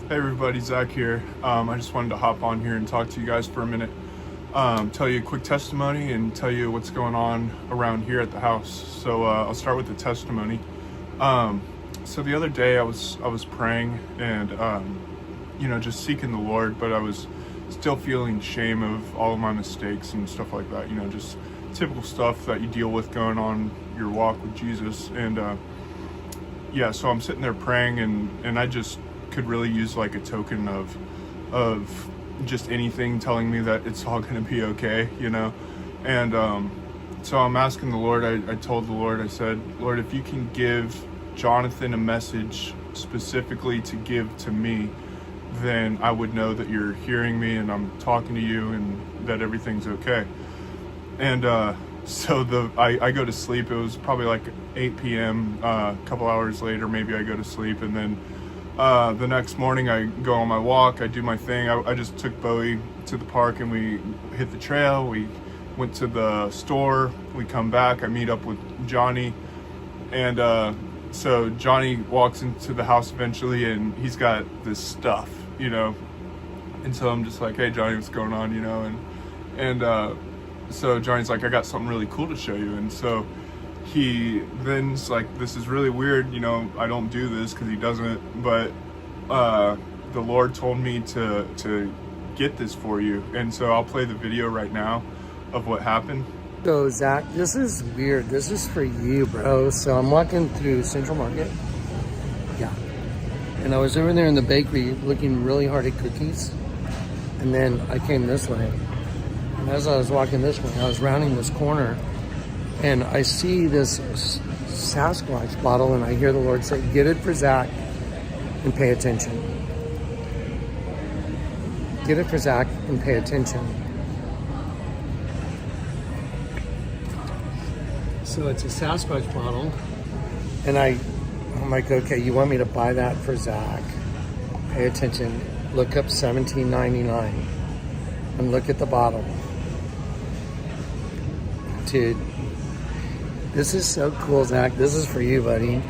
Hey everybody, Zach here. I just wanted to hop on here and talk to you guys for a minute. Tell you a quick testimony and tell you what's going on around here at the house. So I'll start with the testimony. So the other day I was praying and just seeking the Lord, but I was still feeling shame of all of my mistakes and stuff like that. Just typical stuff that you deal with going on your walk with Jesus. And so I'm sitting there praying and I just could really use like a token of just anything telling me that it's all going to be okay, and so I'm asking the Lord. I told the Lord, I said, Lord, if you can give Jonathan a message specifically to give to me, then I would know that you're hearing me and I'm talking to you and that everything's okay. And so I go to sleep. It was probably like 8 p.m. A couple hours later, maybe I go to sleep, and then the next morning I go on my walk, I do my thing. I just took Bowie to the park and we hit the trail. We went to the store, we come back, I meet up with Johnny, and so Johnny walks into the house eventually and he's got this stuff, and so I'm just like, hey Johnny, what's going on, and so Johnny's like, I got something really cool to show you. And so he then's like, this is really weird, I don't do this because he doesn't, but the Lord told me to get this for you. And so I'll play the video right now of what happened. So Zach, this is weird. This is for you, bro. So I'm walking through Central Market. Yeah. And I was over there in the bakery looking really hard at cookies. And then I came this way. And as I was walking this way, I was rounding this corner and I see this Sasquatch bottle and I hear the Lord say, get it for Zach and pay attention. Get it for Zach and pay attention. So it's a Sasquatch bottle. And I'm like, okay, you want me to buy that for Zach? Pay attention. Look up $17.99 and look at the bottle. Dude, this is so cool, Zach. This is for you, buddy.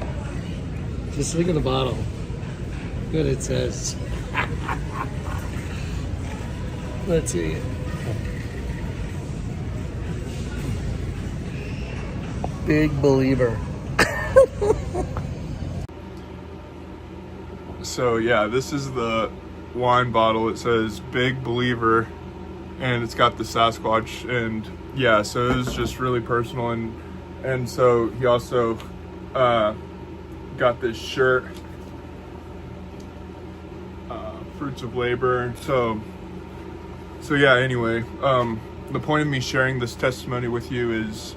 Just look at the bottle. Look what it says. Let's see. Big believer. So yeah, this is the wine bottle. It says Big Believer and it's got the Sasquatch, and yeah, so it was just really personal. And so he also got this shirt, Fruits of Labor. So yeah, anyway, the point of me sharing this testimony with you is,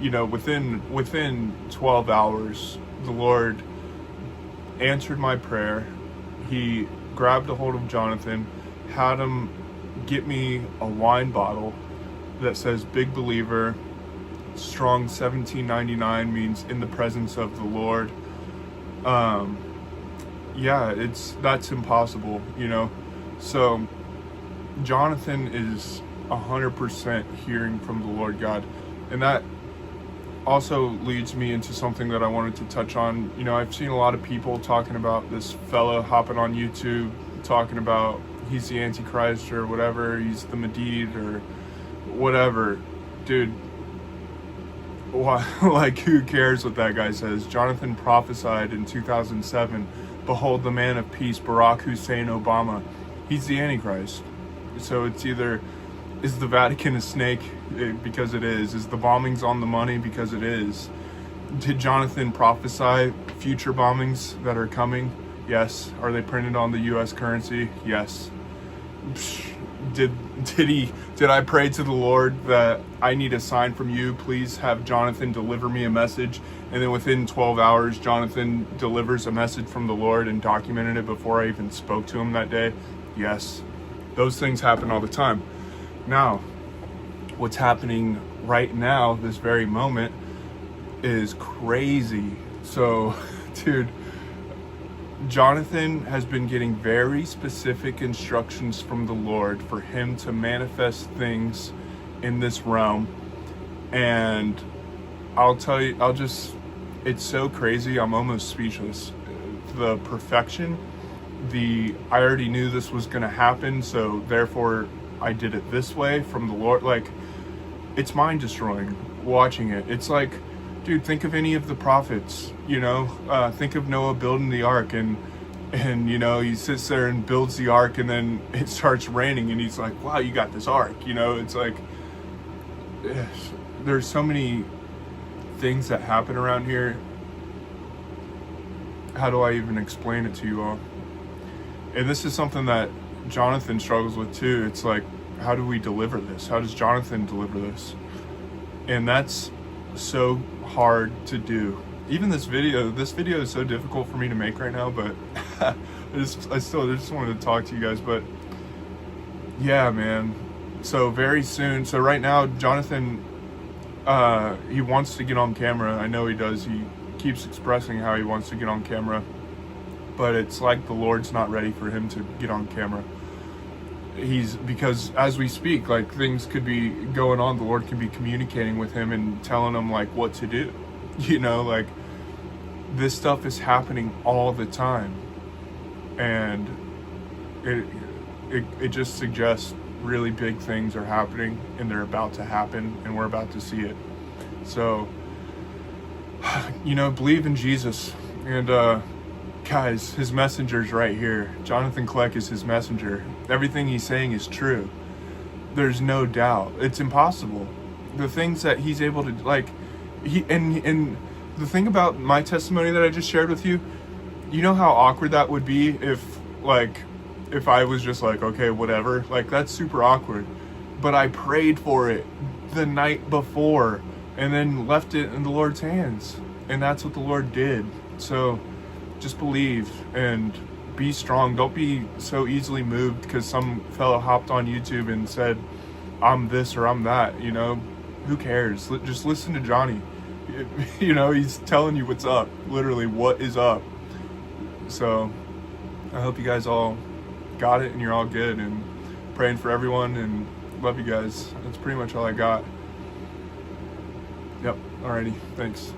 within 12 hours, the Lord answered my prayer. He grabbed a hold of Jonathan, had him get me a wine bottle that says Big Believer, strong 17.99, means in the presence of the Lord. That's impossible, So Jonathan is 100% hearing from the Lord God. And that also leads me into something that I wanted to touch on. I've seen a lot of people talking about this fella hopping on YouTube, talking about he's the Antichrist or whatever, he's the Medid or whatever. Dude, like, who cares what that guy says? Jonathan prophesied in 2007, behold the man of peace, Barack Hussein Obama. He's the Antichrist. So it's either, is the Vatican a snake? Because it is. Is the bombings on the money? Because it is. Did Jonathan prophesy future bombings that are coming? Yes. Are they printed on the US currency? Yes. Did I pray to the Lord that I need a sign from you? Please have Jonathan deliver me a message. And then within 12 hours, Jonathan delivers a message from the Lord and documented it before I even spoke to him that day? Yes. Those things happen all the time. Now, what's happening right now, this very moment, is crazy. So, dude, Jonathan has been getting very specific instructions from the Lord for him to manifest things in this realm. And I'll tell you, it's so crazy, I'm almost speechless. the perfection, I already knew this was going to happen, so therefore I did it this way from the Lord. Like, it's mind destroying watching it. It's like, dude, think of any of the prophets, think of Noah building the ark, and he sits there and builds the ark, and then it starts raining, and he's like, wow, you got this ark. It's like, there's so many things that happen around here. How do I even explain it to you all? And this is something that Jonathan struggles with too. It's like, how do we deliver this? How does Jonathan deliver this? And that's so hard to do. Even this video is so difficult for me to make right now, but I still just wanted to talk to you guys. But yeah, man. So very soon, so right now, Jonathan, he wants to get on camera. I know he does. He keeps expressing how he wants to get on camera, but it's like the Lord's not ready for him to get on camera. Because as we speak, like, things could be going on. The Lord can be communicating with him and telling him like what to do. Like, this stuff is happening all the time, and it just suggests really big things are happening, and they're about to happen, and we're about to see it. So, believe in Jesus. And guys, his messenger's right here. Jonathan Kleck is his messenger. Everything he's saying is true. There's no doubt. It's impossible. The things that he's able to, like, and the thing about my testimony that I just shared with you, you know how awkward that would be if I was just like, okay, whatever. Like, that's super awkward. But I prayed for it the night before and then left it in the Lord's hands. And that's what the Lord did. So just believe and be strong. Don't be so easily moved because some fellow hopped on YouTube and said, I'm this or I'm that. Who cares? Just listen to Johnny. He's telling you what's up. Literally, what is up. So I hope you guys all got it and you're all good, and praying for everyone, and love you guys. That's pretty much all I got. Yep. Alrighty. Thanks.